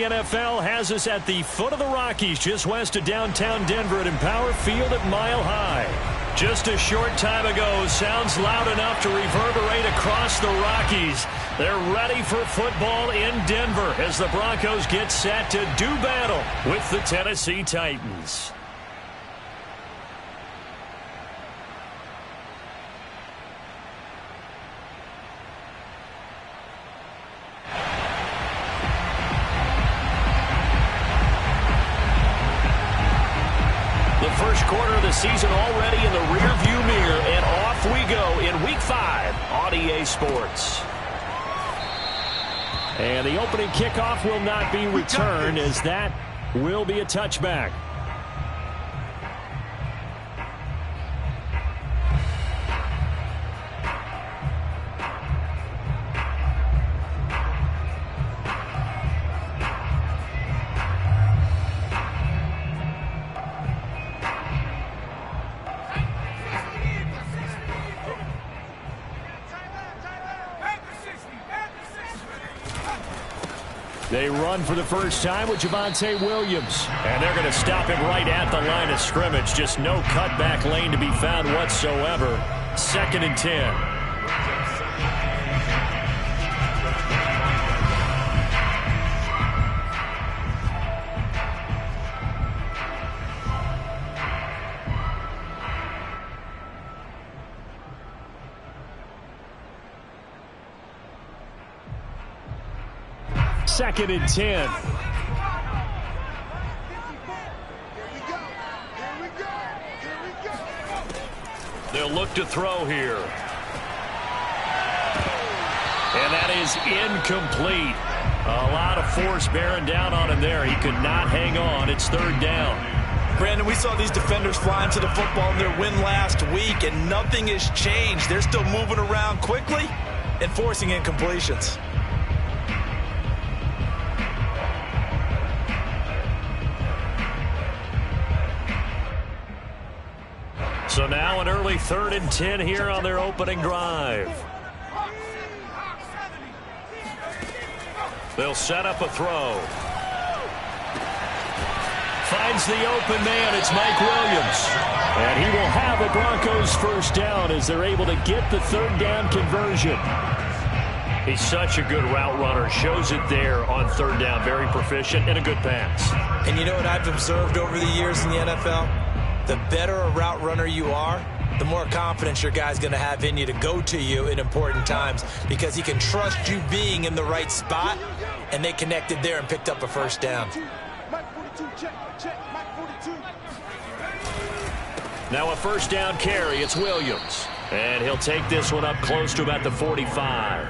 the NFL has us at the foot of the Rockies, just west of downtown Denver at Empower Field at Mile High. Just a short time ago, sounds loud enough to reverberate across the Rockies. They're ready for football in Denver as the Broncos get set to do battle with the Tennessee Titans. First quarter of the season already in the rearview mirror, and off we go in Week 5 on EA Sports. And the opening kickoff will not be returned, as that will be a touchback. They run for the first time with Javonte Williams. And they're going to stop him right at the line of scrimmage. Just no cutback lane to be found whatsoever. 2nd and 10. Second and 10. They'll look to throw here. And that is incomplete. A lot of force bearing down on him there. He could not hang on. It's 3rd down. Brandon, we saw these defenders flying to the football in their win last week, and nothing has changed. They're still moving around quickly and forcing incompletions. So now an early 3rd and 10 here on their opening drive. They'll set up a throw. Finds the open man. It's Mike Williams. And he will have a Broncos first down as they're able to get the 3rd down conversion. He's such a good route runner. Shows it there on 3rd down. Very proficient and a good pass. And you know what I've observed over the years in the NFL? The better a route runner you are, the more confidence your guy's going to have in you to go to you in important times, because he can trust you being in the right spot, and they connected there and picked up a first down. Now a first down carry. It's Williams. And he'll take this one up close to about the 45.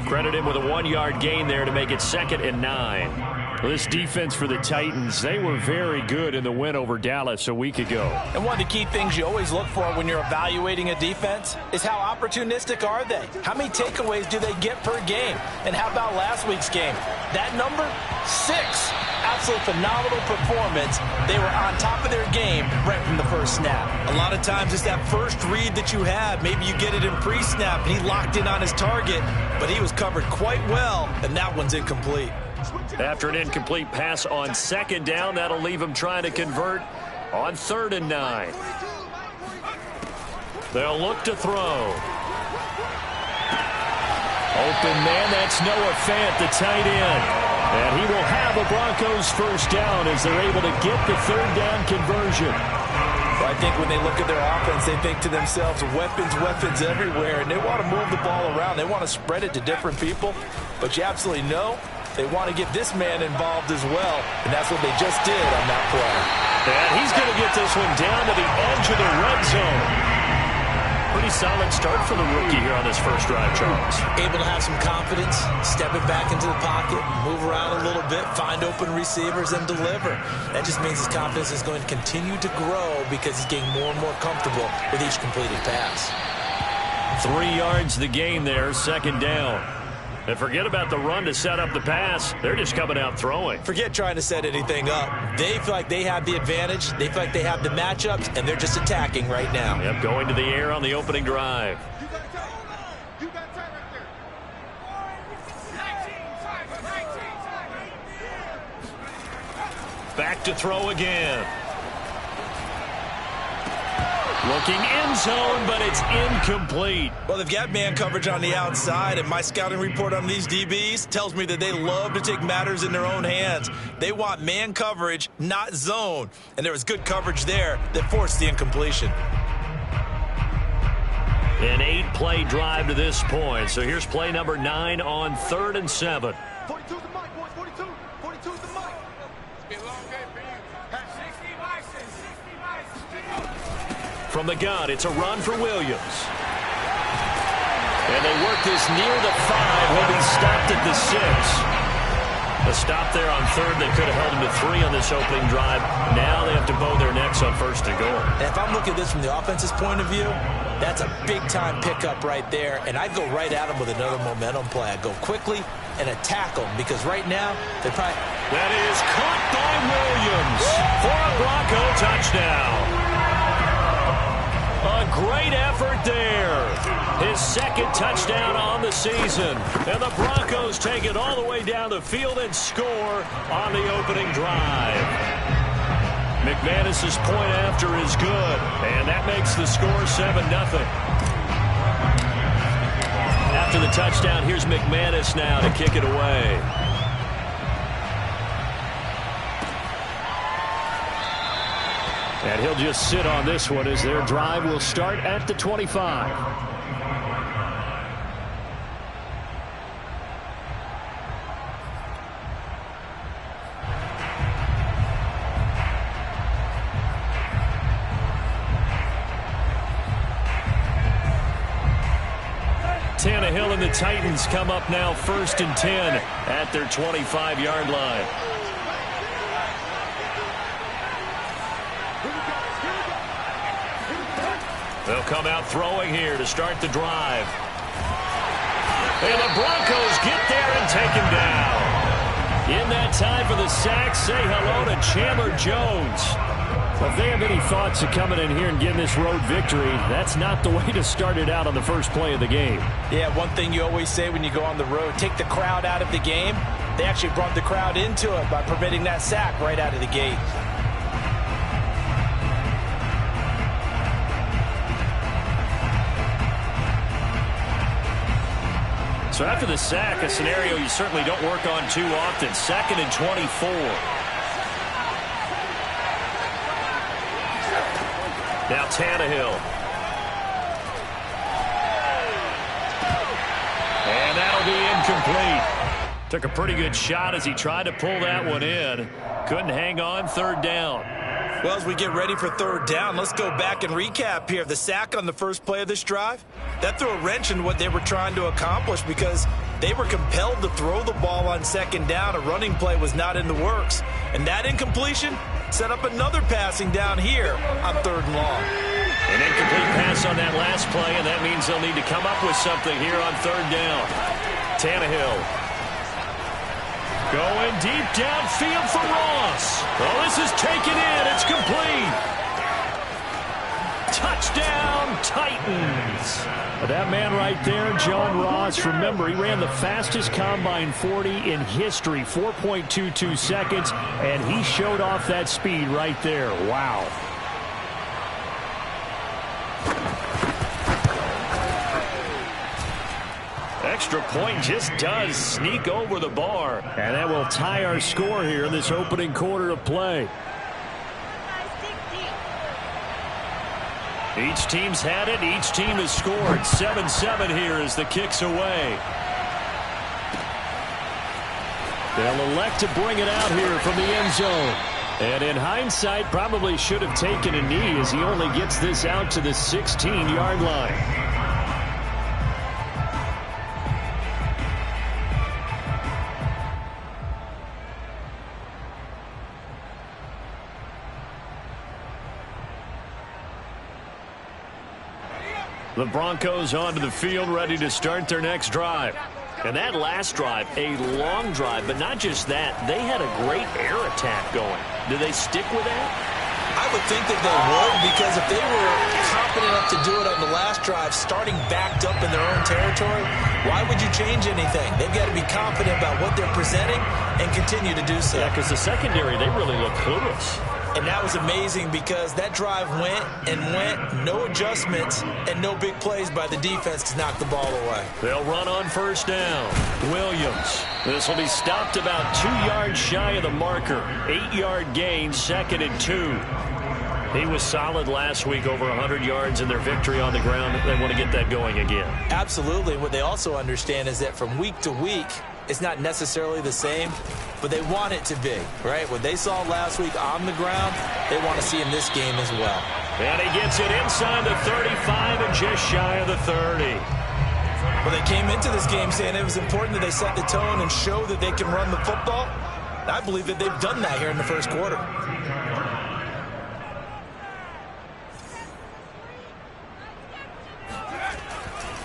Credit him with a 1-yard gain there to make it 2nd and 9. Well, this defense for the Titans, they were very good in the win over Dallas a week ago. And one of the key things you always look for when you're evaluating a defense is how opportunistic are they? How many takeaways do they get per game? And how about last week's game? That number? 6. Absolute phenomenal performance. They were on top of their game right from the first snap. A lot of times it's that first read that you have. Maybe you get it in pre-snap, and he locked in on his target, but he was covered quite well, and that one's incomplete. After an incomplete pass on 2nd down, that'll leave him trying to convert on 3rd and 9. They'll look to throw. Open man, that's Noah Fant, the tight end. And he will have a Broncos first down as they're able to get the 3rd down conversion. Well, I think when they look at their offense, they think to themselves, weapons everywhere, and they want to move the ball around. They want to spread it to different people, but you absolutely know they want to get this man involved as well, and that's what they just did on that play. And he's going to get this one down to the edge of the red zone. Pretty solid start for the rookie here on this first drive, Charles. Able to have some confidence, stepping back into the pocket, move around a little bit, find open receivers, and deliver. That just means his confidence is going to continue to grow because he's getting more and more comfortable with each completed pass. 3 yards the gain there, 2nd down. And forget about the run to set up the pass. They're just coming out throwing. Forget trying to set anything up. They feel like they have the advantage. They feel like they have the matchups, and they're just attacking right now. Yep, going to the air on the opening drive. Back to throw again. Looking end zone, but it's incomplete. Well, they've got man coverage on the outside, and my scouting report on these DBs tells me that they love to take matters in their own hands. They want man coverage, not zone. And there was good coverage there that forced the incompletion. An 8-play drive to this point. So here's play number 9 on 3rd and 7. 42's the mic, boys. 42. 42's the mic. It's been a long day for you. 60 vices. 60 vices. From the gun, it's a run for Williams. And they work this near the 5. He'll be stopped at the 6. A stop there on 3rd. They could have held him to 3 on this opening drive. Now they have to bow their necks on 1st and goal. And if I'm looking at this from the offense's point of view, that's a big-time pickup right there. And I'd go right at him with another momentum play. I'd go quickly and attack them because right now they probably... That is caught by Williams for a Bronco touchdown. A great effort there. His 2nd touchdown on the season. And the Broncos take it all the way down the field and score on the opening drive. McManus's point after is good. And that makes the score 7-0. After the touchdown, here's McManus now to kick it away. And he'll just sit on this one as their drive will start at the 25. Tannehill and the Titans come up now 1st and 10 at their 25-yard line. They'll come out throwing here to start the drive. And the Broncos get there and take him down. In that time for the sack, say hello to Chandler Jones. Well, if they have any thoughts of coming in here and getting this road victory, that's not the way to start it out on the first play of the game. Yeah, one thing you always say when you go on the road, take the crowd out of the game. They actually brought the crowd into it by permitting that sack right out of the gate. So after the sack, a scenario you certainly don't work on too often. 2nd and 24. Now Tannehill. And that'll be incomplete. Took a pretty good shot as he tried to pull that one in. Couldn't hang on. 3rd down. Well, as we get ready for 3rd down, let's go back and recap here. The sack on the first play of this drive, that threw a wrench in what they were trying to accomplish because they were compelled to throw the ball on 2nd down. A running play was not in the works. And that incompletion set up another passing down here on 3rd and long. An incomplete pass on that last play, and that means they'll need to come up with something here on 3rd down. Tannehill. Going deep downfield for Ross. Oh, this is taken in. It's complete. Touchdown, Titans. That man right there, John Ross, remember, he ran the fastest combine 40 in history, 4.22 seconds, and he showed off that speed right there. Wow. Extra point just does sneak over the bar. And that will tie our score here in this opening quarter of play. Each team's had it. Each team has scored. 7-7 here as the kick's away. They'll elect to bring it out here from the end zone. And in hindsight, probably should have taken a knee as he only gets this out to the 16-yard line. The Broncos onto the field, ready to start their next drive. And that last drive, a long drive, but not just that. They had a great air attack going. Do they stick with that? I would think that they would, because if they were confident enough to do it on the last drive, starting backed up in their own territory, why would you change anything? They've got to be confident about what they're presenting and continue to do so. Yeah, because the secondary, they really look clueless. And that was amazing because that drive went and went, no adjustments, and no big plays by the defense to knock the ball away. They'll run on first down. Williams. This will be stopped about 2 yards shy of the marker. 8-yard gain, 2nd and 2. He was solid last week, over 100 yards in their victory on the ground. They want to get that going again. Absolutely. What they also understand is that from week to week, it's not necessarily the same, but they want it to be, right? What they saw last week on the ground, they want to see in this game as well. And he gets it inside the 35 and just shy of the 30. Well, they came into this game saying it was important that they set the tone and show that they can run the football. And I believe that they've done that here in the first quarter.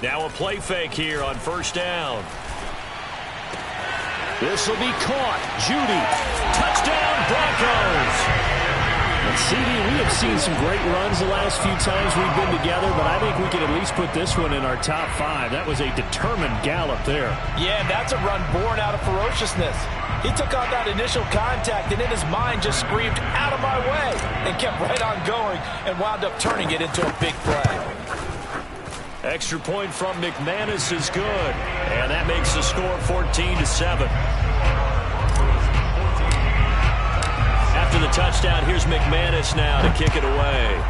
Now a play fake here on first down. This will be caught. Judy. Touchdown, Broncos. And CD, we have seen some great runs the last few times we've been together, but I think we can at least put this one in our top 5. That was a determined gallop there. Yeah, that's a run born out of ferociousness. He took on that initial contact and in his mind just screamed, "Out of my way," and kept right on going and wound up turning it into a big play. Extra point from McManus is good. And that makes the score 14-7. After the touchdown, here's McManus now to kick it away.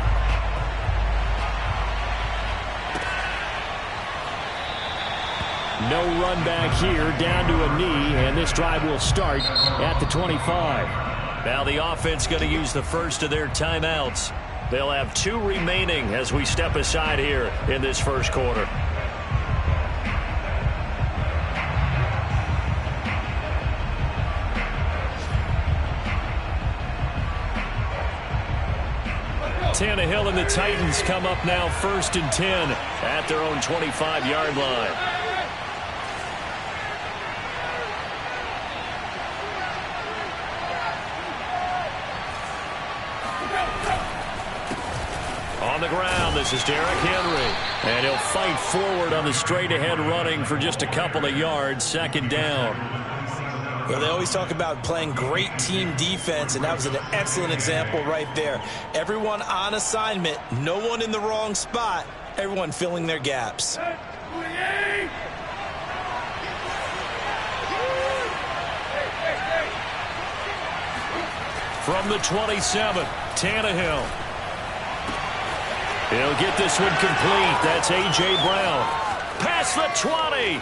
No run back here, down to a knee, and this drive will start at the 25. Now the offense going to use the first of their timeouts. They'll have 2 remaining as we step aside here in this first quarter. Tannehill and the Titans come up now 1st and 10 at their own 25-yard line. On the ground, this is Derrick Henry. And he'll fight forward on the straight-ahead running for just a couple of yards, 2nd down. Well, they always talk about playing great team defense, and that was an excellent example right there. Everyone on assignment, no one in the wrong spot, everyone filling their gaps. From the 27, Tannehill. He'll get this one complete. That's A.J. Brown. Past the 20.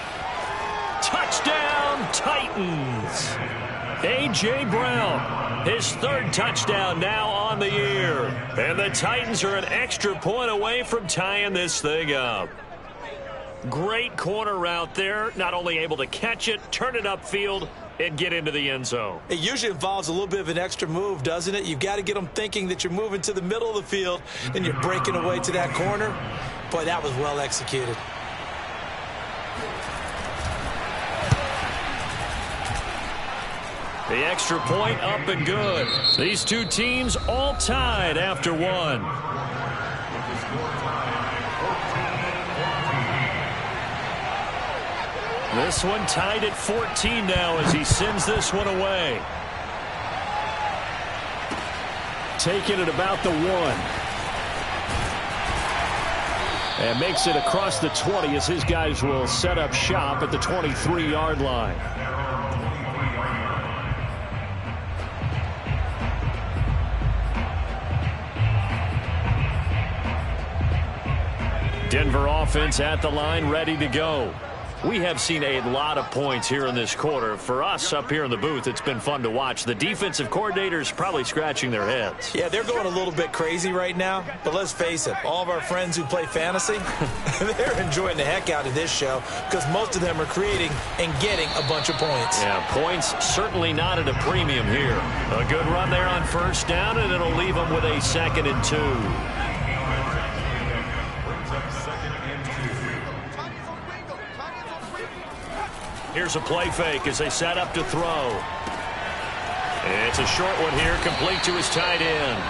Touchdown, Titans. A.J. Brown, his 3rd touchdown now on the year. And the Titans are an extra point away from tying this thing up. Great corner route there. Not only able to catch it, turn it upfield, and get into the end zone. It usually involves a little bit of an extra move, doesn't it? You've got to get them thinking that you're moving to the middle of the field, and you're breaking away to that corner. Boy, that was well executed. The extra point up and good. These 2 teams all tied after 1. This one tied at 14 now as he sends this one away. Taking it about the 1. And makes it across the 20 as his guys will set up shop at the 23-yard line. Denver offense at the line, ready to go. We have seen a lot of points here in this quarter. For us up here in the booth, it's been fun to watch. The defensive coordinators probably scratching their heads. Yeah, they're going a little bit crazy right now. But let's face it, all of our friends who play fantasy, they're enjoying the heck out of this show because most of them are creating and getting a bunch of points. Yeah, points certainly not at a premium here. A good run there on first down, and it'll leave them with a 2nd and 2. Here's a play fake as they set up to throw. It's a short one here, complete to his tight end.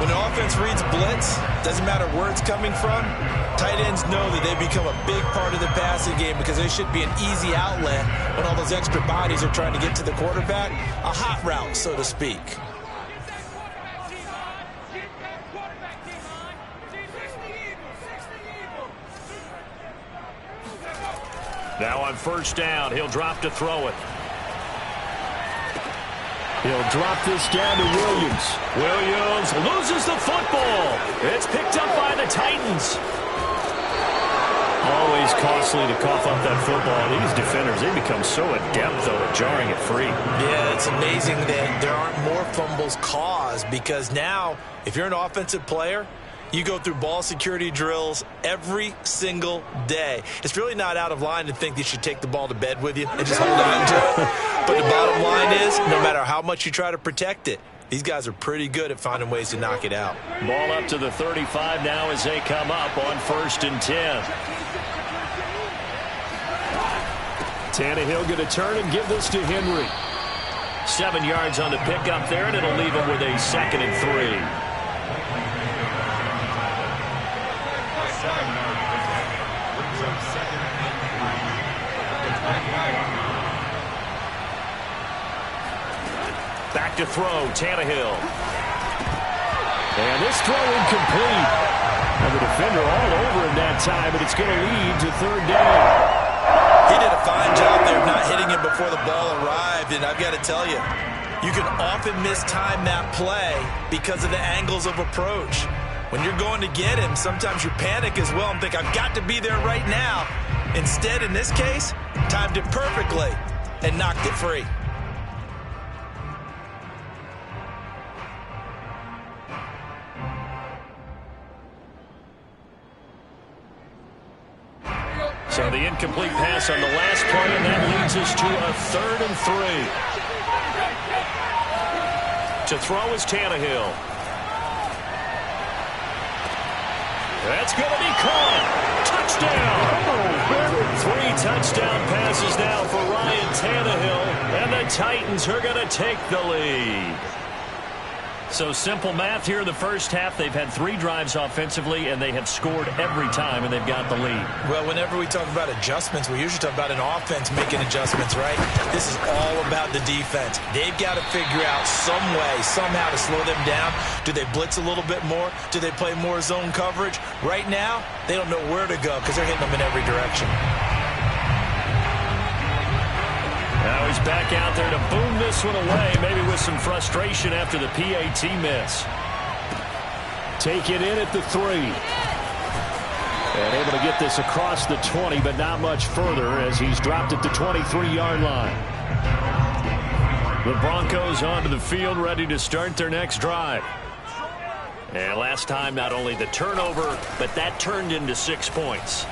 When an offense reads blitz, doesn't matter where it's coming from, tight ends know that they become a big part of the passing game because they should be an easy outlet when all those extra bodies are trying to get to the quarterback. A hot route, so to speak. Now on first down, he'll drop to throw it. He'll drop this down to Williams. Williams loses the football. It's picked up by the Titans. Always costly to cough up that football. These defenders, they become so adept, though, at jarring it free. Yeah, it's amazing that there aren't more fumbles caused because now, if you're an offensive player, you go through ball security drills every single day. It's really not out of line to think you should take the ball to bed with you and just hold on to it. But the bottom line is, no matter how much you try to protect it, these guys are pretty good at finding ways to knock it out. Ball up to the 35 now as they come up on 1st and 10. Tannehill going to turn and give this to Henry. 7 yards on the pickup there, and it'll leave him with a 2nd and 3. Back to throw, Tannehill. And this throw incomplete. And the defender all over him that time, but it's going to lead to 3rd down. He did a fine job there of not hitting him before the ball arrived, and I've got to tell you, you can often mistime that play because of the angles of approach. When you're going to get him, sometimes you panic as well and think, I've got to be there right now. Instead, in this case, timed it perfectly and knocked it free. So the incomplete pass on the last play, and that leads us to a 3rd and 3. To throw is Tannehill. That's going to be caught. Touchdown. 3 touchdown passes now for Ryan Tannehill, and the Titans are going to take the lead. So simple math here in the first half. They've had 3 drives offensively, and they have scored every time, and they've got the lead. Well, whenever we talk about adjustments, we usually talk about an offense making adjustments, right? This is all about the defense. They've got to figure out some way, somehow to slow them down. Do they blitz a little bit more? Do they play more zone coverage? Right now, they don't know where to go because they're hitting them in every direction. Now he's back out there to boom this one away, maybe with some frustration after the PAT miss. Take it in at the 3. And able to get this across the 20, but not much further as he's dropped at the 23-yard line. The Broncos onto the field, ready to start their next drive. And last time, not only the turnover, but that turned into 6 points.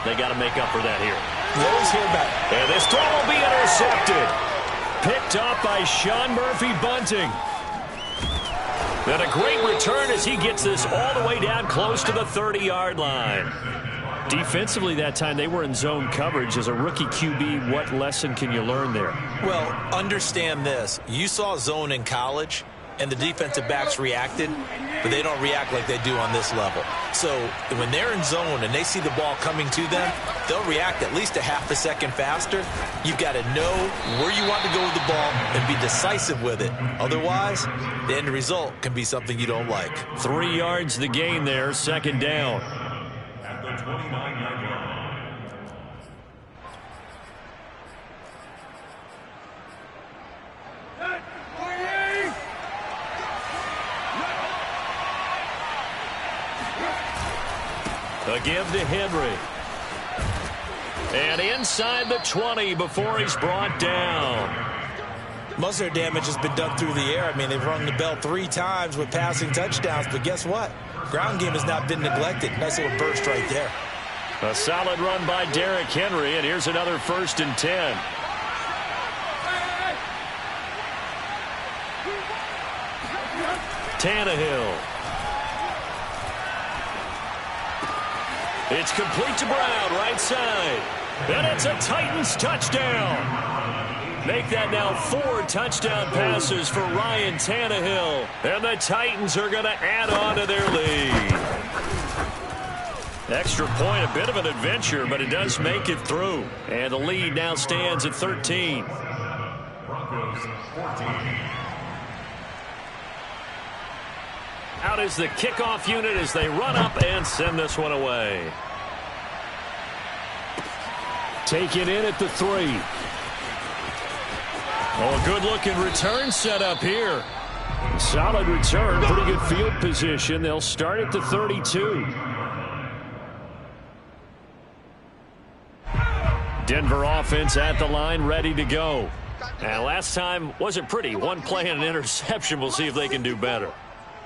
They got to make up for that here. You always hear about it. And this throw will be intercepted. Picked up by Sean Murphy-Bunting. Then a great return as he gets this all the way down close to the 30-yard line. Defensively that time, they were in zone coverage. As a rookie QB, what lesson can you learn there? Well, understand this. You saw zone in college, and the defensive backs reacted, but they don't react like they do on this level. So when they're in zone and they see the ball coming to them, they'll react at least a half a second faster. You've got to know where you want to go with the ball and be decisive with it. Otherwise, the end result can be something you don't like. 3 yards the gain there, 2nd down. At the 29-yard line. A give to Henry. And inside the 20 before he's brought down. Most of their damage has been done through the air. I mean, they've rung the bell 3 times with passing touchdowns, but guess what? Ground game has not been neglected. Nice little burst right there. A solid run by Derrick Henry, and here's another 1st and 10. Tannehill. It's complete to Brown, right side. And it's a Titans touchdown. Make that now 4 touchdown passes for Ryan Tannehill. And the Titans are going to add on to their lead. Extra point, a bit of an adventure, but it does make it through. And the lead now stands at 13. Out is the kickoff unit as they run up and send this one away. Taken in at the 3. Oh, a good-looking return set up here. Solid return, pretty good field position. They'll start at the 32. Denver offense at the line, ready to go. And last time wasn't pretty. One play and an interception. We'll see if they can do better.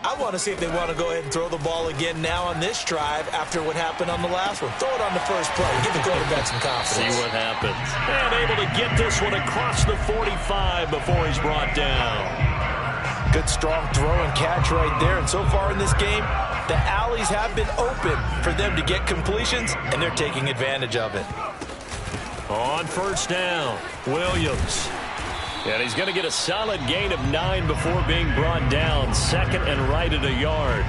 I want to see if they want to go ahead and throw the ball again now on this drive after what happened on the last one. Throw it on the first play. Give the quarterback some confidence. See what happens. And able to get this one across the 45 before he's brought down. Good strong throw and catch right there. And so far in this game, the alleys have been open for them to get completions, and they're taking advantage of it. On first down, Williams. And he's going to get a solid gain of 9 before being brought down. Second and right at a yard.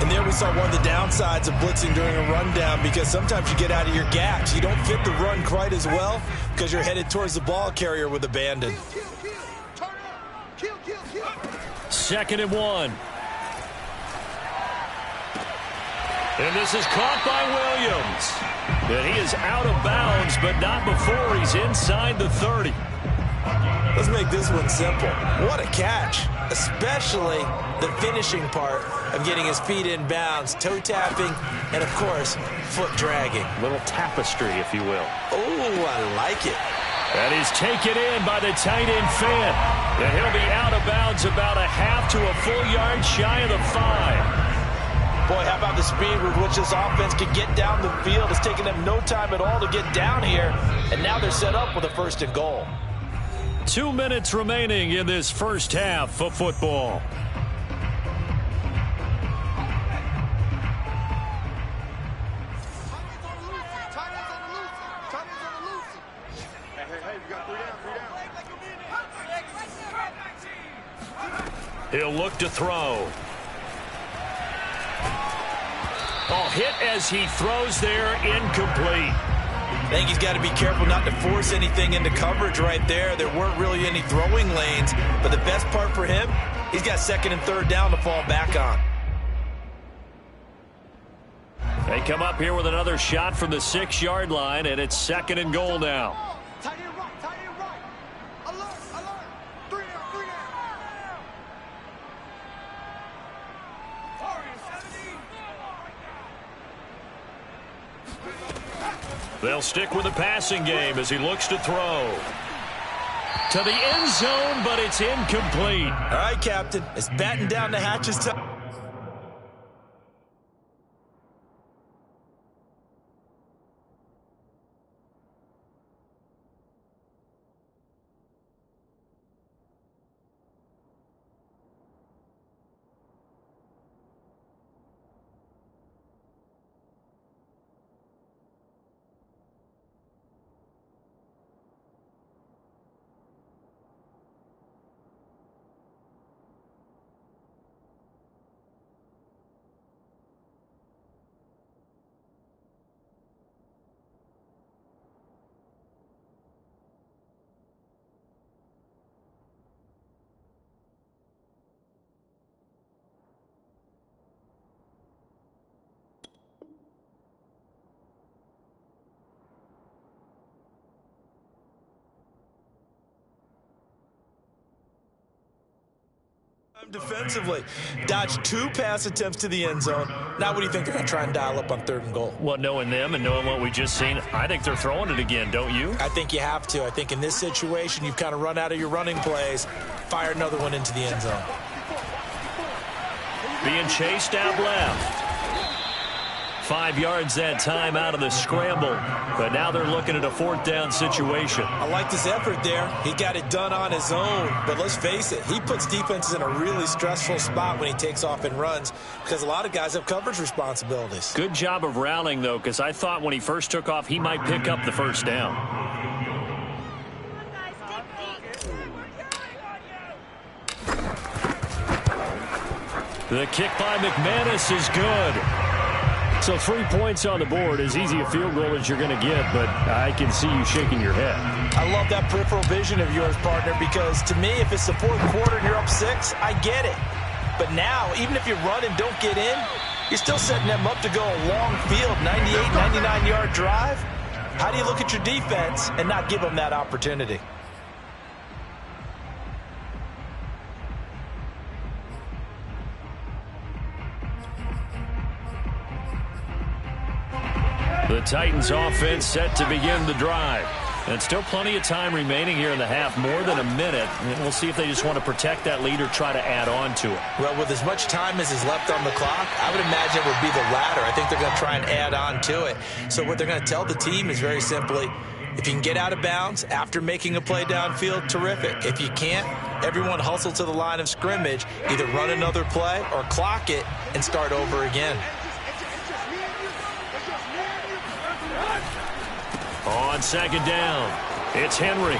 And there we saw one of the downsides of blitzing during a rundown, because sometimes you get out of your gaps. You don't fit the run quite as well because you're headed towards the ball carrier with abandon. Second and 1. And this is caught by Williams. And he is out of bounds, but not before he's inside the 30. Let's make this one simple. What a catch, especially the finishing part of getting his feet in bounds, toe tapping, and, of course, foot dragging. Little tapestry, if you will. Oh, I like it. And he's taken in by the tight end Fant. And he'll be out of bounds about a half to a full yard shy of the 5. Boy, how about the speed with which this offense can get down the field? It's taken them no time at all to get down here, and now they're set up with a 1st and goal. 2 minutes remaining in this first half of football. He'll look to throw. Oh, hit as he throws there, incomplete. I think he's got to be careful not to force anything into coverage right there. There weren't really any throwing lanes, but the best part for him, he's got 2nd and 3rd down to fall back on. They come up here with another shot from the 6-yard line, and it's 2nd and goal now. Tight end right, tight end right. Alert, alert. 3 down, 3 down. They'll stick with the passing game as he looks to throw. To the end zone, but it's incomplete. All right, Captain. It's batten down the hatches time. Defensively, dodged 2 pass attempts to the end zone. Now what do you think they're going to try and dial up on 3rd and goal? Well, knowing them and knowing what we just seen, I think they're throwing it again, don't you? I think you have to. I think in this situation, you've kind of run out of your running plays. Fire another one into the end zone. Being chased out left. 5 yards that time out of the scramble. But now they're looking at a 4th down situation. I like this effort there. He got it done on his own. But let's face it, he puts defenses in a really stressful spot when he takes off and runs, because a lot of guys have coverage responsibilities. Good job of rallying, though, because I thought when he first took off, he might pick up the 1st down. The kick by McManus is good. So 3 points on the board, as easy a field goal as you're going to get, but I can see you shaking your head. I love that peripheral vision of yours, partner, because to me, if it's the fourth quarter and you're up 6, I get it. But now, even if you run and don't get in, you're still setting them up to go a long field, 98, 99-yard drive. How do you look at your defense and not give them that opportunity? The Titans offense set to begin the drive. And still plenty of time remaining here in the half, more than a minute. And we'll see if they just want to protect that lead or try to add on to it. Well, with as much time as is left on the clock, I would imagine it would be the latter. I think they're going to try and add on to it. So what they're going to tell the team is very simply, if you can get out of bounds after making a play downfield, terrific. If you can't, everyone hustle to the line of scrimmage, either run another play or clock it and start over again. On second down, it's Henry.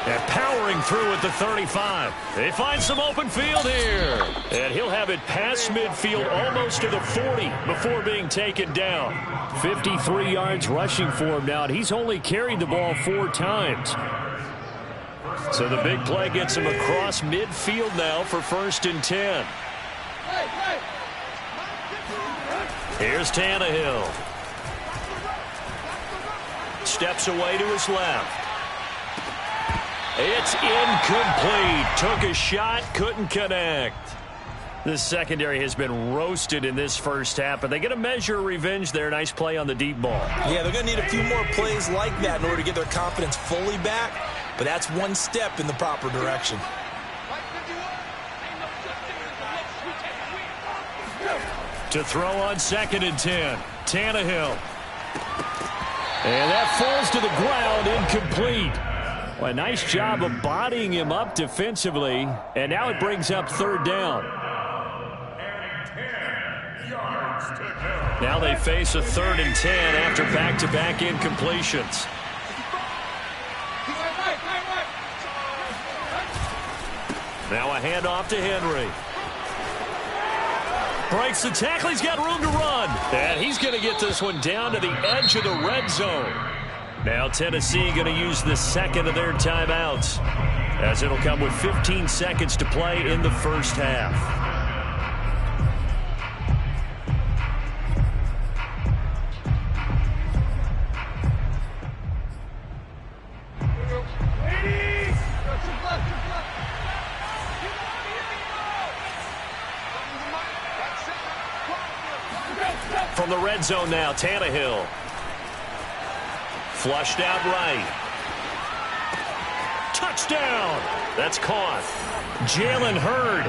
And powering through at the 35. They find some open field here. And he'll have it past midfield almost to the 40 before being taken down. 53 yards rushing for him now, and he's only carried the ball 4 times. So the big play gets him across midfield now for 1st and 10. Here's Tannehill. Steps away to his left. It's incomplete. Took a shot, couldn't connect. The secondary has been roasted in this first half, but they get a measure of revenge there. Nice play on the deep ball. Yeah, they're going to need a few more plays like that in order to get their confidence fully back, but that's one step in the proper direction. To throw on 2nd and 10. Tannehill. And that falls to the ground, incomplete. Well, a nice job of bodying him up defensively, and now it brings up 3rd down. Now they face a 3rd and 10 after back-to-back incompletions. Now a handoff to Henry. Breaks the tackle. He's got room to run. And he's going to get this one down to the edge of the red zone. Now Tennessee going to use the 2nd of their timeouts, as it'll come with 15 seconds to play in the first half. From the red zone now, Tannehill. Flushed out right. Touchdown! That's caught. Jalen Hurd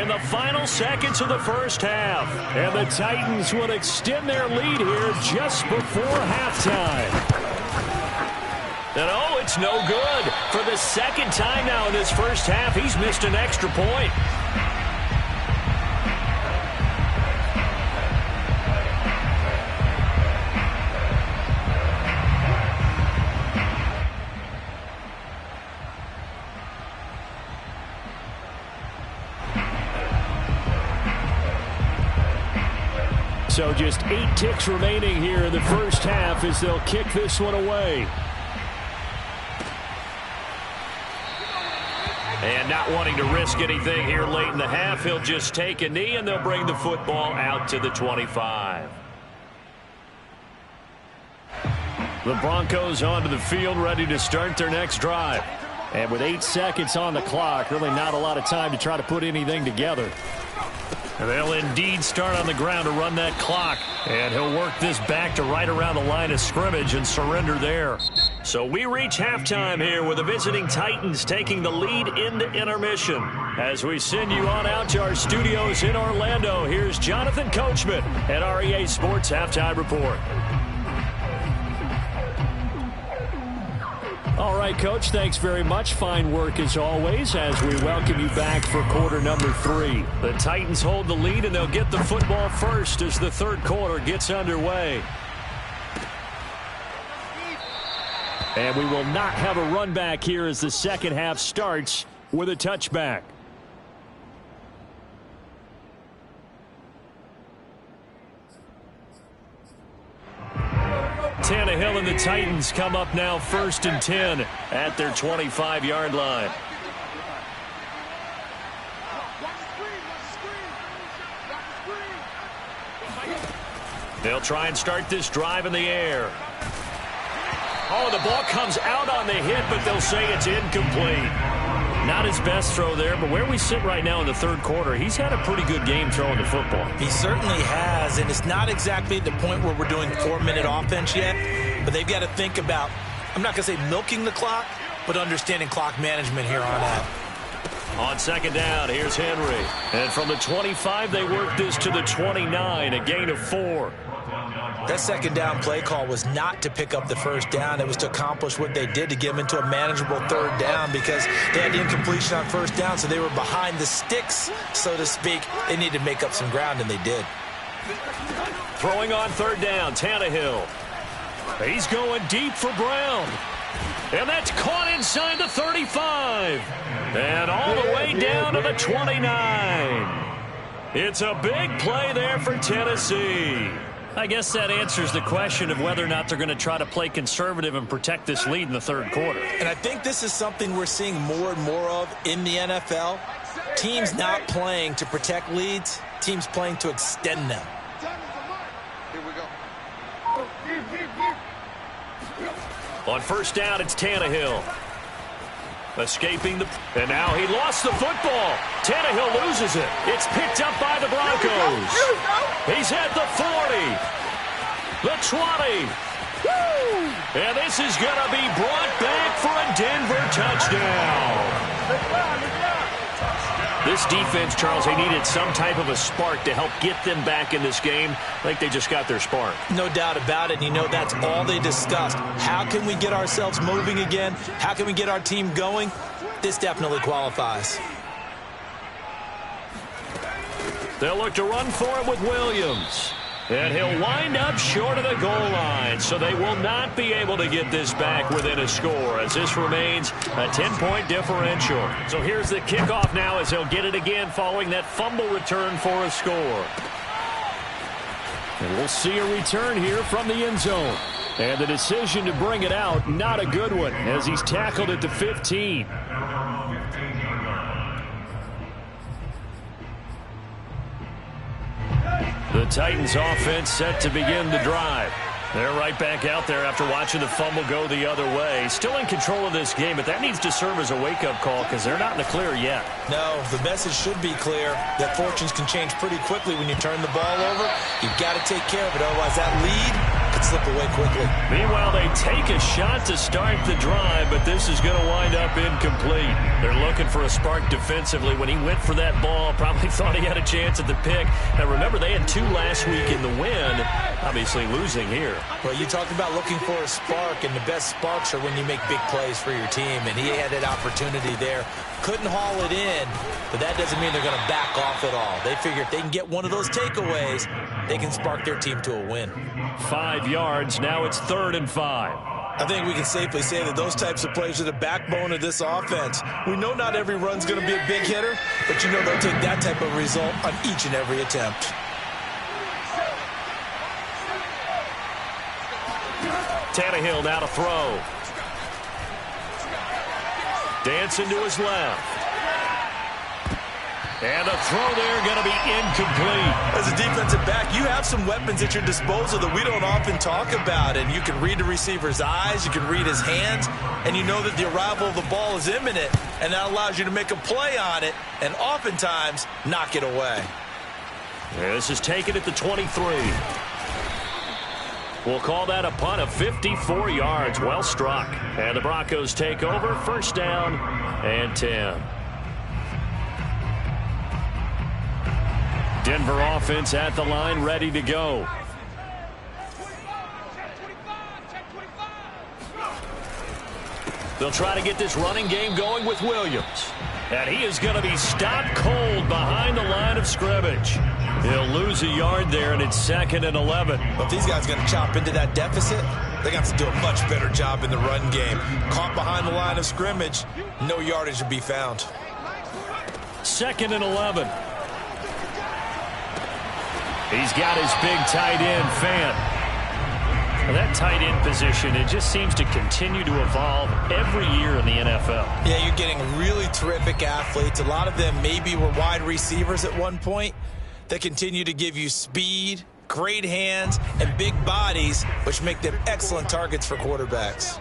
in the final seconds of the first half. And the Titans will extend their lead here just before halftime. And oh, it's no good. For the 2nd time now in this first half, he's missed an extra point. So just 8 ticks remaining here in the first half as they'll kick this one away. And not wanting to risk anything here late in the half, he'll just take a knee and they'll bring the football out to the 25. The Broncos onto the field, ready to start their next drive. And with 8 seconds on the clock, really not a lot of time to try to put anything together. And they'll indeed start on the ground to run that clock. And he'll work this back to right around the line of scrimmage and surrender there. So we reach halftime here with the visiting Titans taking the lead into intermission. As we send you on out to our studios in Orlando, here's Jonathan Coachman at REA Sports Halftime Report. All right, Coach, thanks very much. Fine work as always as we welcome you back for quarter number 3. The Titans hold the lead, and they'll get the football first as the third quarter gets underway. And we will not have a run back here as the second half starts with a touchback. Tannehill and the Titans come up now 1st and 10 at their 25-yard line. They'll try and start this drive in the air. Oh, the ball comes out on the hit, but they'll say it's incomplete. Not his best throw there, but where we sit right now in the third quarter, he's had a pretty good game throwing the football. He certainly has, and it's not exactly the point where we're doing 4-minute offense yet, but they've got to think about, I'm not going to say milking the clock, but understanding clock management here on out. On second down, here's Henry. And from the 25, they work this to the 29, a gain of 4. That second down play call was not to pick up the first down. It was to accomplish what they did, to get them into a manageable third down, because they had the incompletion on first down, so they were behind the sticks, so to speak. They needed to make up some ground, and they did. Throwing on third down, Tannehill. He's going deep for Brown. And that's caught inside the 35. And all the way down to the 29. It's a big play there for Tennessee. I guess that answers the question of whether or not they're going to try to play conservative and protect this lead in the third quarter. And I think this is something we're seeing more and more of in the NFL. Teams not playing to protect leads, teams playing to extend them. Here we go. On first down, it's Tannehill. Escaping the... And now he lost the football. Tannehill loses it. It's picked up by the Broncos. He's at the 40. The 20. And this is going to be brought back for a Denver touchdown. This defense, Charles, they needed some type of a spark to help get them back in this game. I think they just got their spark. No doubt about it. And you know, that's all they discussed. How can we get ourselves moving again? How can we get our team going? This definitely qualifies. They'll look to run for it with Williams. And he'll wind up short of the goal line, so they will not be able to get this back within a score, as this remains a 10-point differential. So here's the kickoff now, as he'll get it again following that fumble return for a score. And we'll see a return here from the end zone. And the decision to bring it out, not a good one, as he's tackled at the 15. The Titans offense set to begin the drive. They're right back out there after watching the fumble go the other way. Still in control of this game, but that needs to serve as a wake-up call because they're not in the clear yet. No, the message should be clear that fortunes can change pretty quickly when you turn the ball over. You've got to take care of it, otherwise that lead could slip away quickly. Meanwhile, they take a shot to start the drive, but this is going to wind up incomplete. They're looking for a spark defensively. When he went for that ball, probably thought he had a chance at the pick. Now, remember, they had 2 last week in the win, obviously losing here. Well, you talked about looking for a spark, and the best sparks are when you make big plays for your team, and he had that opportunity there. Couldn't haul it in, but that doesn't mean they're going to back off at all. They figure if they can get one of those takeaways, they can spark their team to a win. 5 yards. Now it's 3rd and 5. I think we can safely say that those types of plays are the backbone of this offense. We know not every run's going to be a big hitter, but you know they'll take that type of result on each and every attempt. Tannehill now to throw. Dancing to his left. And a throw there going to be incomplete. As a defensive back, you have some weapons at your disposal that we don't often talk about. And you can read the receiver's eyes, you can read his hands, and you know that the arrival of the ball is imminent. And that allows you to make a play on it and oftentimes knock it away. Yeah, this is taken at the 23. We'll call that a punt of 54 yards. Well struck. And the Broncos take over. 1st down and 10. Denver offense at the line, ready to go. They'll try to get this running game going with Williams. And he is going to be stopped cold behind the line of scrimmage. He'll lose a yard there, and it's 2nd and 11. But if these guys are going to chop into that deficit, they're going to have to do a much better job in the run game. Caught behind the line of scrimmage, no yardage to be found. 2nd and 11. He's got his big tight end, Fant. That tight end position, it just seems to continue to evolve every year in the NFL. Yeah, you're getting really terrific athletes. A lot of them maybe were wide receivers at one point that continue to give you speed, great hands, and big bodies, which make them excellent targets for quarterbacks.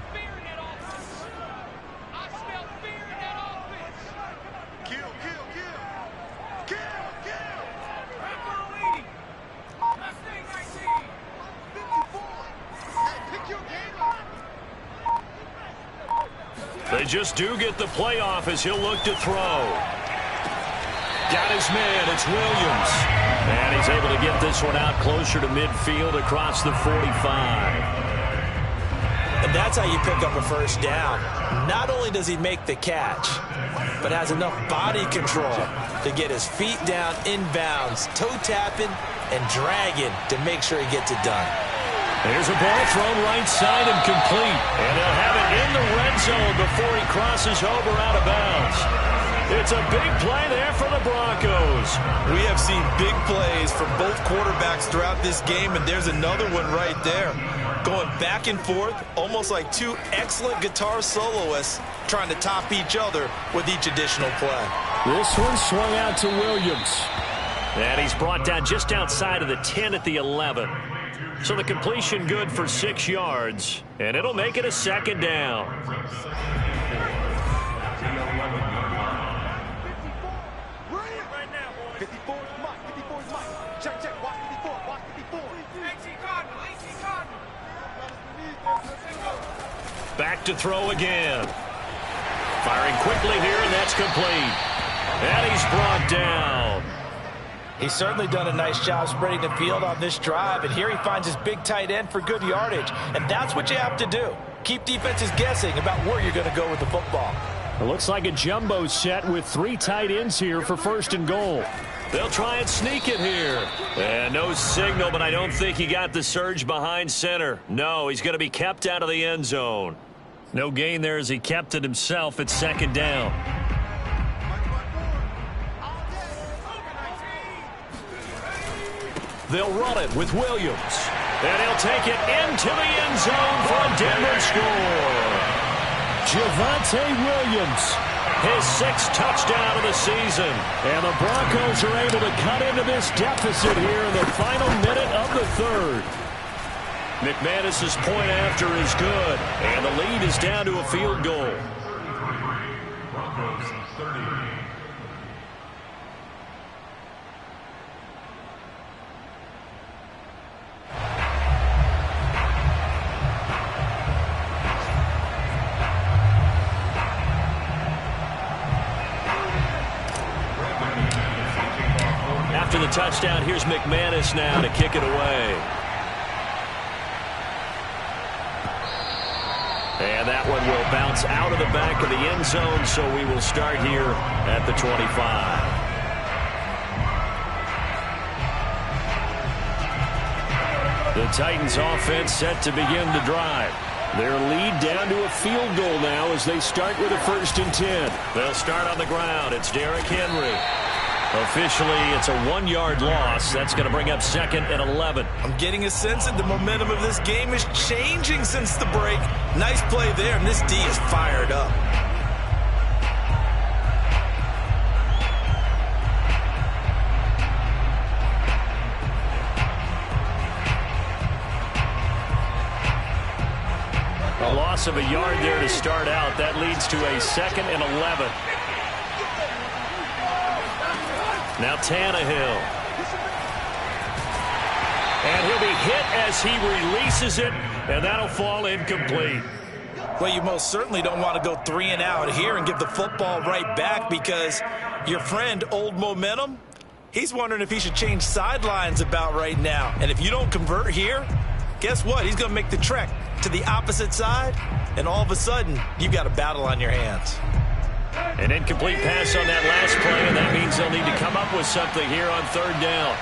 They just do get the playoff as he'll look to throw. Got his man, it's Williams. And he's able to get this one out closer to midfield across the 45. And that's how you pick up a first down. Not only does he make the catch, but has enough body control to get his feet down inbounds, toe tapping and dragging to make sure he gets it done. There's a ball thrown right side and complete. And they'll have it in the red zone before he crosses over out of bounds. It's a big play there for the Broncos. We have seen big plays from both quarterbacks throughout this game, and there's another one right there. Going back and forth, almost like two excellent guitar soloists trying to top each other with each additional play. This one swung out to Williams. And he's brought down just outside of the 10 at the 11. So the completion good for 6 yards, and it'll make it a second down. Back to throw again. Firing quickly here, and that's complete. And he's brought down. He's certainly done a nice job spreading the field on this drive, and here he finds his big tight end for good yardage. And that's what you have to do. Keep defenses guessing about where you're going to go with the football. It looks like a jumbo set with 3 tight ends here for first and goal. They'll try and sneak it here. And no signal, but I don't think he got the surge behind center. No, he's going to be kept out of the end zone. No gain there as he kept it himself at second down. They'll run it with Williams. And he'll take it into the end zone for a Denver score. Javonte Williams, his 6th touchdown of the season. And the Broncos are able to cut into this deficit here in the final minute of the 3rd. McManus's point after is good. And the lead is down to a field goal. After the touchdown, here's McManus now to kick it away. And that one will bounce out of the back of the end zone, so we will start here at the 25. The Titans offense set to begin the drive. Their lead down to a field goal now as they start with a 1st and 10. They'll start on the ground. It's Derrick Henry. Officially, it's a 1-yard loss. That's going to bring up 2nd and 11. I'm getting a sense that the momentum of this game is changing since the break. Nice play there, and this D is fired up. A loss of a yard there to start out. That leads to a 2nd and 11. Now Tannehill. And he'll be hit as he releases it, and that'll fall incomplete. Well, you most certainly don't want to go 3 and out here and give the football right back because your friend, Old Momentum, he's wondering if he should change sidelines about right now. And if you don't convert here, guess what? He's going to make the trek to the opposite side, and all of a sudden, you've got a battle on your hands. An incomplete pass on that last play, and that means they'll need to come up with something here on 3rd down.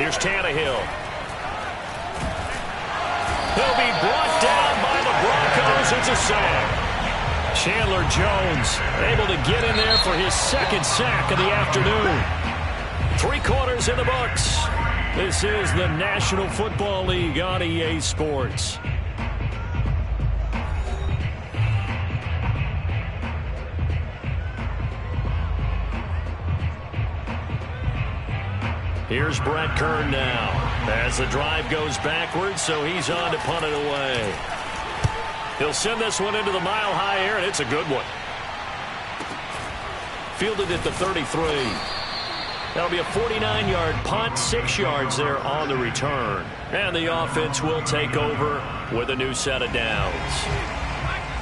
Here's Tannehill. He'll be brought down by the Broncos. It's a sack. Chandler Jones able to get in there for his second sack of the afternoon. 3 quarters in the books. This is the National Football League on EA Sports. Here's Brett Kern now as the drive goes backwards, so he's on to punt it away. He'll send this one into the mile-high air, and it's a good one. Fielded at the 33. That'll be a 49-yard punt, 6 yards there on the return. And the offense will take over with a new set of downs.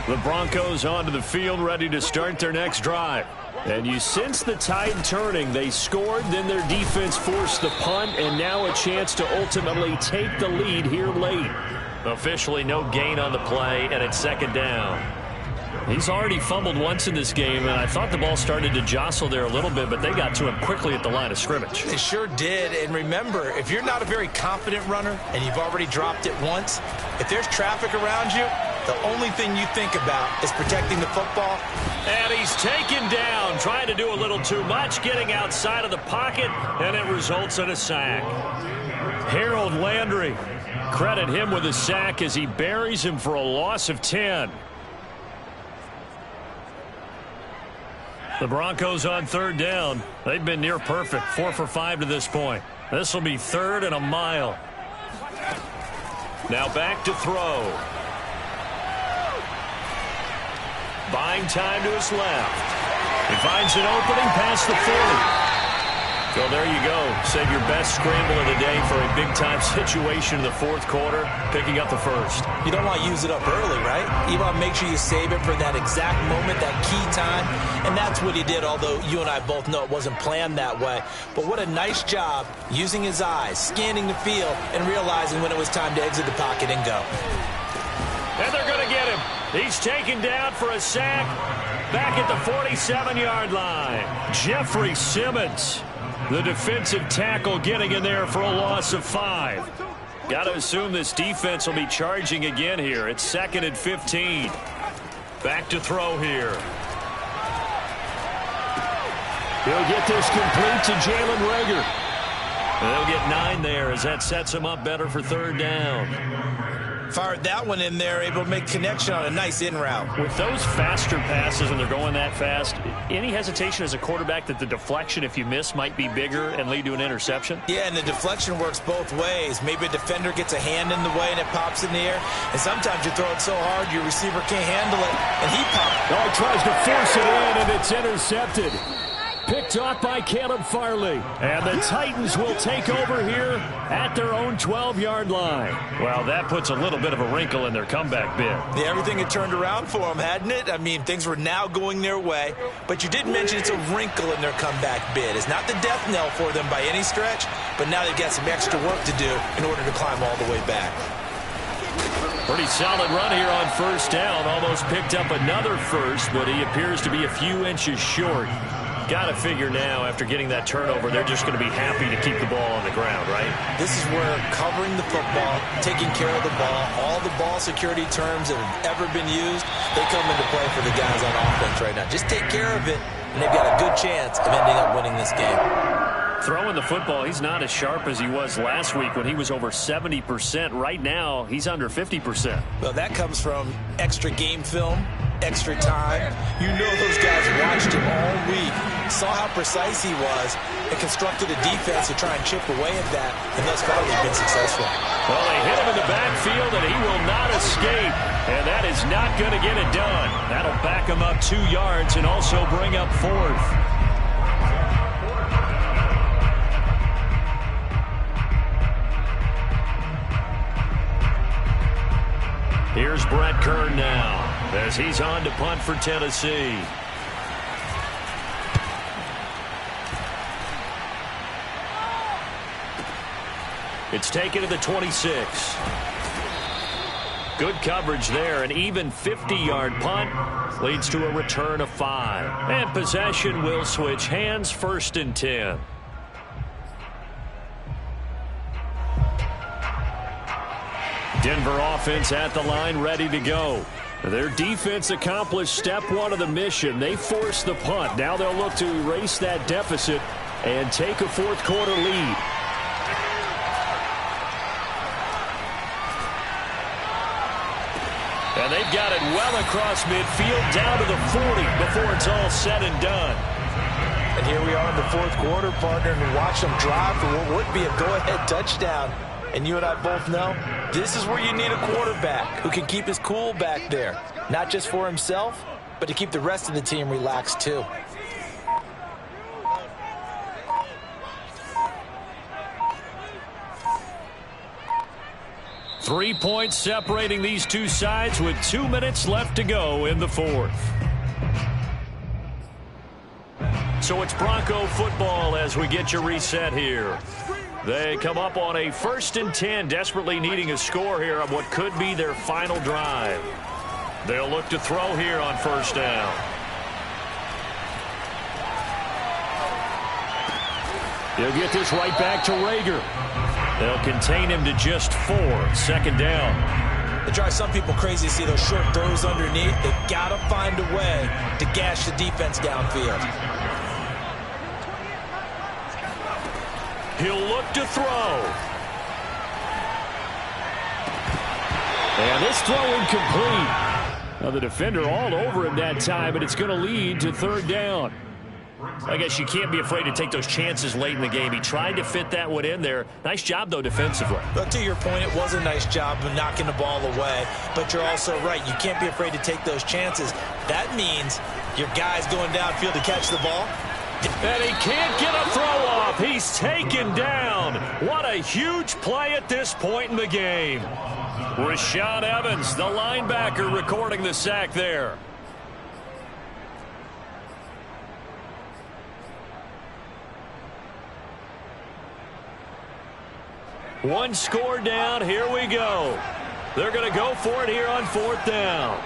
The Broncos onto the field, ready to start their next drive. And you sense the tide turning. They scored, then their defense forced the punt, and now a chance to ultimately take the lead here late. Officially no gain on the play, and it's second down. He's already fumbled once in this game, and I thought the ball started to jostle there a little bit, but they got to him quickly at the line of scrimmage. They sure did, and remember, if you're not a very confident runner and you've already dropped it once, if there's traffic around you, the only thing you think about is protecting the football. And he's taken down, trying to do a little too much, getting outside of the pocket, and it results in a sack. Harold Landry, credit him with a sack as he buries him for a loss of 10. The Broncos on third down. They've been near perfect, 4 for 5 to this point. This will be 3rd and a mile. Now back to throw. Buying time to his left. He finds an opening past the 40. So there you go. Save your best scramble of the day for a big-time situation in the 4th quarter, picking up the 1st. You don't want to use it up early, right? You want to make sure you save it for that exact moment, that key time. And that's what he did, although you and I both know it wasn't planned that way. But what a nice job using his eyes, scanning the field, and realizing when it was time to exit the pocket and go. And they're going to get him. He's taken down for a sack back at the 47-yard line. Jeffrey Simmons, the defensive tackle, getting in there for a loss of 5. Got to assume this defense will be charging again here. It's 2nd and 15. Back to throw here. He'll get this complete to Jalen Reagor. They'll get 9 there as that sets him up better for 3rd down. Fired that one in there, able to make connection on a nice in route. With those faster passes and they're going that fast, any hesitation as a quarterback that the deflection, if you miss, might be bigger and lead to an interception? Yeah, and the deflection works both ways. Maybe a defender gets a hand in the way and it pops in the air. And sometimes you throw it so hard your receiver can't handle it, and he pops. Oh, he tries to force it in, and it's intercepted. Picked off by Caleb Farley. And the Titans will take over here at their own 12-yard line. Well, that puts a little bit of a wrinkle in their comeback bid. Yeah, everything had turned around for them, hadn't it? I mean, things were now going their way. But you did mention it's a wrinkle in their comeback bid. It's not the death knell for them by any stretch, but now they've got some extra work to do in order to climb all the way back. Pretty solid run here on 1st down. Almost picked up another first, but he appears to be a few inches short. Got to figure now, after getting that turnover, they're just going to be happy to keep the ball on the ground, right? This is where covering the football, taking care of the ball, all the ball security terms that have ever been used, they come into play for the guys on offense right now. Just take care of it, and they've got a good chance of ending up winning this game. Throwing the football, he's not as sharp as he was last week when he was over 70%. Right now, he's under 50%. Well, that comes from extra game film, extra time. You know those guys watched him all week, saw how precise he was, and constructed a defense to try and chip away at that, and thus far they've been successful. Well, they hit him in the backfield, and he will not escape, and that is not going to get it done. That'll back him up 2 yards and also bring up 4th. Here's Brett Kern now as he's on to punt for Tennessee. It's taken to the 26. Good coverage there. An even 50-yard punt leads to a return of 5. And possession will switch hands, 1st and 10. Denver offense at the line, ready to go. Their defense accomplished step one of the mission. They forced the punt. Now they'll look to erase that deficit and take a fourth quarter lead. And they've got it well across midfield down to the 40 before it's all said and done. And here we are in the fourth quarter, partner, and watch them drive for what would be a go-ahead touchdown. And you and I both know this is where you need a quarterback who can keep his cool back there, not just for himself, but to keep the rest of the team relaxed too. Three points separating these two sides with 2 minutes left to go in the fourth. So it's Bronco football as we get you reset here. They come up on a 1st and 10, desperately needing a score here on what could be their final drive. They'll look to throw here on 1st down. They'll get this right back to Rager. They'll contain him to just 4. 2nd down. It drives some people crazy to see those short throws underneath. They've got to find a way to gash the defense downfield. He'll look to throw. And this throw incomplete. Now the defender all over him that time, but it's going to lead to 3rd down. I guess you can't be afraid to take those chances late in the game. He tried to fit that one in there. Nice job, though, defensively. But to your point, it was a nice job of knocking the ball away. But you're also right. You can't be afraid to take those chances. That means your guy's going downfield to catch the ball. And he can't get a throw off. He's taken down. What a huge play at this point in the game. Rashaan Evans, the linebacker, recording the sack there. One score down. Here we go. They're going to go for it here on 4th down.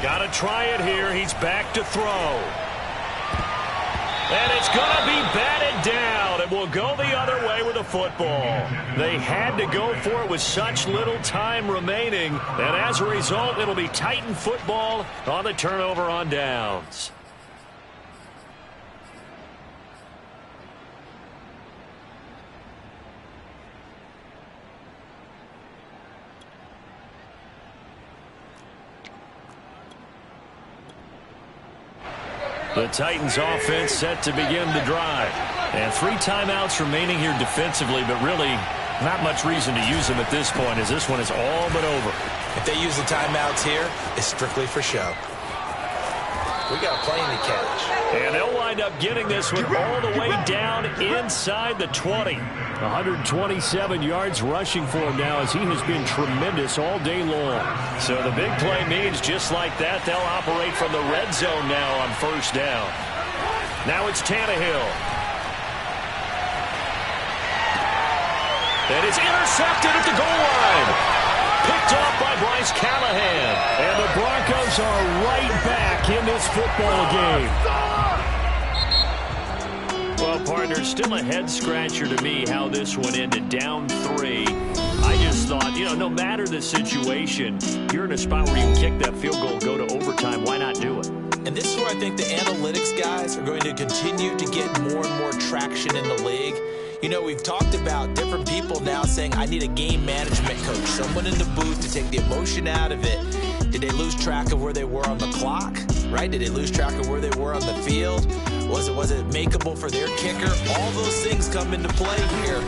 Got to try it here. He's back to throw. And it's going to be batted down. It will go the other way with the football. They had to go for it with such little time remaining. And as a result, it'll be Titan football on the turnover on downs. The Titans offense set to begin the drive. And 3 timeouts remaining here defensively, but really not much reason to use them at this point as this one is all but over. If they use the timeouts here, it's strictly for show. We got a plane to catch. And they'll wind up getting this one all the way down inside the 20. 127 yards rushing for him now as he has been tremendous all day long. So the big play means just like that, they'll operate from the red zone now on 1st down. Now it's Tannehill. And it's intercepted at the goal line. Picked off by Bryce Callahan. And the Broncos are right back in this football game. Well, partner, still a head-scratcher to me how this one ended down 3. I just thought, no matter the situation, you're in a spot where you can kick that field goal, go to overtime. Why not do it? And this is where I think the analytics guys are going to continue to get more and more traction in the league. We've talked about different people now saying, I need a game management coach, someone in the booth to take the emotion out of it. Did they lose track of where they were on the clock, right? Did they lose track of where they were on the field? Was it makeable for their kicker? All those things come into play here